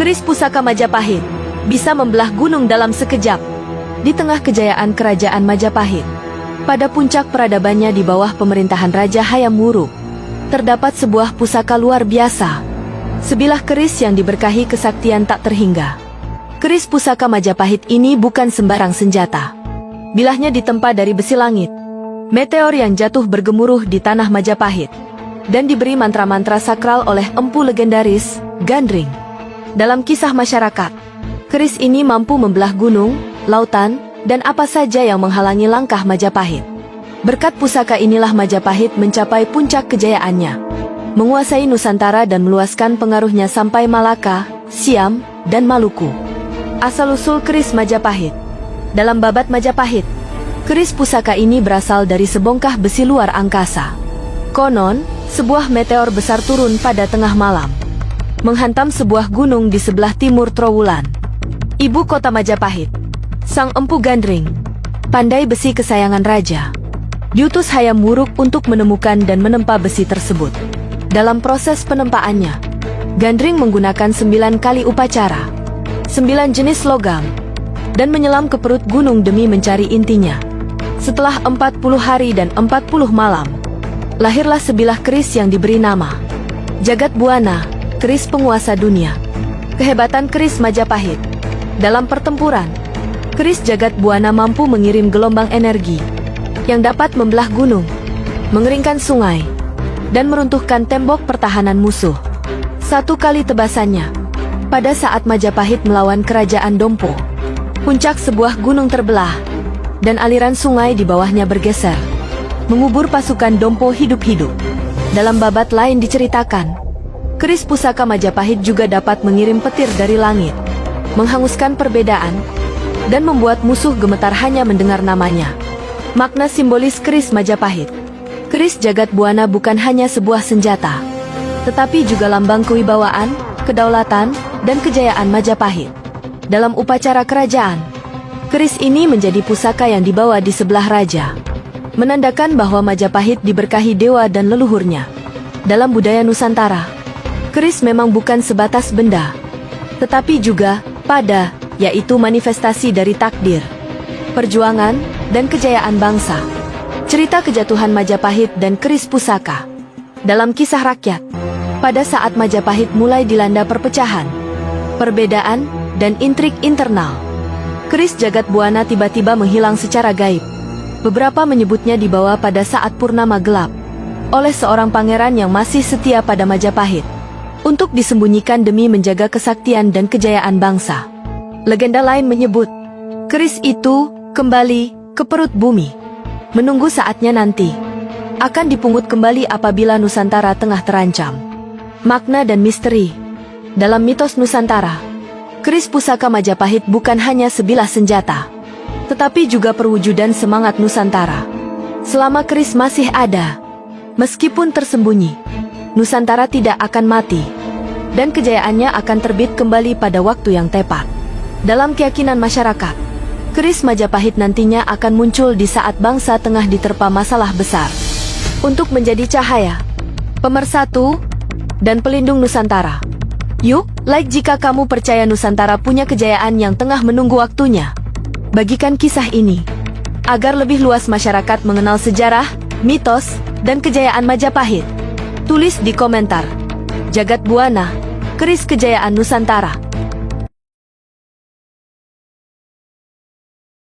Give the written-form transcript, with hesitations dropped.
Keris pusaka Majapahit bisa membelah gunung dalam sekejap. Di tengah kejayaan kerajaan Majapahit, pada puncak peradabannya di bawah pemerintahan Raja Hayam Wuruk, terdapat sebuah pusaka luar biasa. Sebilah keris yang diberkahi kesaktian tak terhingga. Keris pusaka Majapahit ini bukan sembarang senjata. Bilahnya ditempa dari besi langit, meteor yang jatuh bergemuruh di tanah Majapahit, dan diberi mantra-mantra sakral oleh empu legendaris, Gandring. Dalam kisah masyarakat, keris ini mampu membelah gunung, lautan, dan apa saja yang menghalangi langkah Majapahit. Berkat pusaka inilah Majapahit mencapai puncak kejayaannya, menguasai Nusantara dan meluaskan pengaruhnya sampai Malaka, Siam, dan Maluku. Asal-usul keris Majapahit. Dalam babat Majapahit, keris pusaka ini berasal dari sebongkah besi luar angkasa. Konon, sebuah meteor besar turun pada tengah malam, menghantam sebuah gunung di sebelah timur Trowulan, ibu kota Majapahit. Sang empu Gandring, pandai besi kesayangan raja, diutus Hayam Wuruk untuk menemukan dan menempa besi tersebut. Dalam proses penempaannya, Gandring menggunakan 9 kali upacara, 9 jenis logam, dan menyelam ke perut gunung demi mencari intinya. Setelah 40 hari dan 40 malam, lahirlah sebilah keris yang diberi nama Jagat Buana, keris penguasa dunia. Kehebatan keris Majapahit. Dalam pertempuran, keris Jagat Buana mampu mengirim gelombang energi yang dapat membelah gunung, mengeringkan sungai, dan meruntuhkan tembok pertahanan musuh. Satu kali tebasannya, pada saat Majapahit melawan kerajaan Dompo, puncak sebuah gunung terbelah, dan aliran sungai di bawahnya bergeser, mengubur pasukan Dompo hidup-hidup. Dalam babat lain diceritakan, keris pusaka Majapahit juga dapat mengirim petir dari langit, menghanguskan perbedaan, dan membuat musuh gemetar hanya mendengar namanya. Makna simbolis keris Majapahit. Keris Jagat Buana bukan hanya sebuah senjata, tetapi juga lambang kewibawaan, kedaulatan, dan kejayaan Majapahit. Dalam upacara kerajaan, keris ini menjadi pusaka yang dibawa di sebelah raja, menandakan bahwa Majapahit diberkahi dewa dan leluhurnya. Dalam budaya Nusantara, keris memang bukan sebatas benda, tetapi juga pada, yaitu manifestasi dari takdir, perjuangan, dan kejayaan bangsa. Cerita kejatuhan Majapahit dan keris pusaka. Dalam kisah rakyat, pada saat Majapahit mulai dilanda perpecahan, perbedaan, dan intrik internal, keris Jagat Buana tiba-tiba menghilang secara gaib. Beberapa menyebutnya dibawa pada saat purnama gelap oleh seorang pangeran yang masih setia pada Majapahit, untuk disembunyikan demi menjaga kesaktian dan kejayaan bangsa. Legenda lain menyebut, keris itu kembali ke perut bumi, menunggu saatnya nanti, akan dipungut kembali apabila Nusantara tengah terancam. Makna dan misteri. Dalam mitos Nusantara, keris pusaka Majapahit bukan hanya sebilah senjata, tetapi juga perwujudan semangat Nusantara. Selama keris masih ada, meskipun tersembunyi, Nusantara tidak akan mati, dan kejayaannya akan terbit kembali pada waktu yang tepat. Dalam keyakinan masyarakat, keris Majapahit nantinya akan muncul di saat bangsa tengah diterpa masalah besar, untuk menjadi cahaya, pemersatu, dan pelindung Nusantara. Yuk, like jika kamu percaya Nusantara punya kejayaan yang tengah menunggu waktunya. Bagikan kisah ini, agar lebih luas masyarakat mengenal sejarah, mitos, dan kejayaan Majapahit. Tulis di komentar, Jagat Buana, keris kejayaan Nusantara.